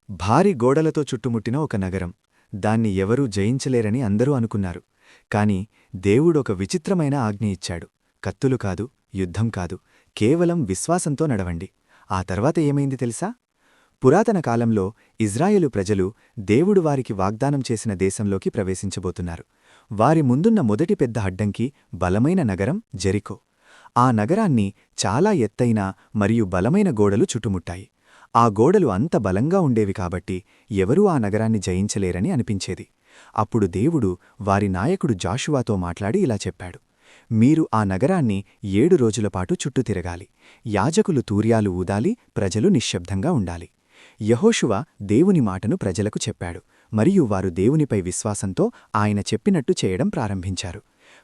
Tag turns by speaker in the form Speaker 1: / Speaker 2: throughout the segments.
Speaker 1: భారీ గోడలతో చుట్టుముట్టిన ఒక నగరం. దాన్ని ఎవరూ జయించలేరని అందరూ అనుకున్నారు. కాని దేవుడొక విచిత్రమైన ఆజ్ఞ ఇచ్చాడు. కత్తులు కాదు, యుద్ధం కాదు, కేవలం విశ్వాసంతో నడవండి. ఆ తర్వాత ఏమైంది తెలుసా? పురాతన కాలంలో ఇజ్రాయేలు ప్రజలు దేవుడు వారికి వాగ్దానం చేసిన దేశంలోకి ప్రవేశించబోతున్నారు. వారి ముందున్న మొదటి పెద్ద అడ్డంకి బలమైన నగరం జెరికో. ఆ నగరాన్ని చాలా ఎత్తైన మరియు బలమైన గోడలు చుట్టుముట్టాయి. ఆ గోడలు అంత బలంగా ఉండేవి కాబట్టి ఎవరూ ఆ నగరాన్ని జయించలేరని అనిపించేది. అప్పుడు దేవుడు వారి నాయకుడు జాషువాతో మాట్లాడి ఇలా చెప్పాడు: మీరు ఆ నగరాన్ని 7 రోజులపాటు చుట్టూ తిరగాలి. యాజకులు తూర్యాలు ఊదాలి, ప్రజలు నిశ్శబ్దంగా ఉండాలి. యెహోషువ దేవుని మాటను ప్రజలకు చెప్పాడు, మరియు వారు దేవునిపై విశ్వాసంతో ఆయన చెప్పినట్టు చేయడం ప్రారంభించారు.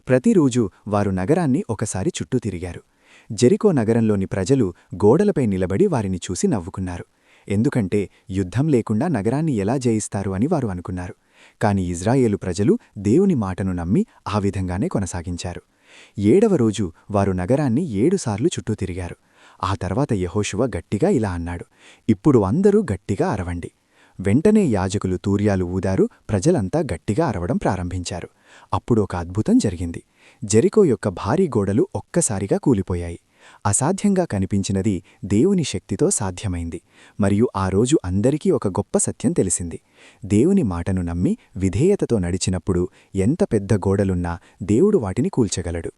Speaker 1: ప్రతిరోజూ వారు నగరాన్ని ఒకసారి చుట్టూ తిరిగారు. జెరికో నగరంలోని ప్రజలు గోడలపై నిలబడి వారిని చూసి నవ్వుకున్నారు. ఎందుకంటే యుద్ధం లేకుండా నగరాన్ని ఎలా జయిస్తారు అని వారు అనుకున్నారు. కాని ఇజ్రాయేలు ప్రజలు దేవుని మాటను నమ్మి ఆ విధంగానే కొనసాగించారు. 7వ రోజు వారు నగరాన్ని 7 సార్లు చుట్టూ తిరిగారు. ఆ తర్వాత యెహోషువ గట్టిగా ఇలా అన్నాడు: ఇప్పుడు అందరూ గట్టిగా అరవండి. వెంటనే యాజకులు తూర్యాలు ఊదారు, ప్రజలంతా గట్టిగా అరవడం ప్రారంభించారు. అప్పుడు ఒక అద్భుతం జరిగింది. జెరికో యొక్క భారీ గోడలు ఒక్కసారిగా కూలిపోయాయి. అసాధ్యంగా కనిపించినది దేవుని శక్తితో సాధ్యమైంది. మరియు ఆ రోజు అందరికీ ఒక గొప్ప సత్యం తెలిసింది: దేవుని మాటను నమ్మి విధేయతతో నడిచినప్పుడు ఎంత పెద్ద గోడలున్నా దేవుడు వాటిని కూల్చగలడు.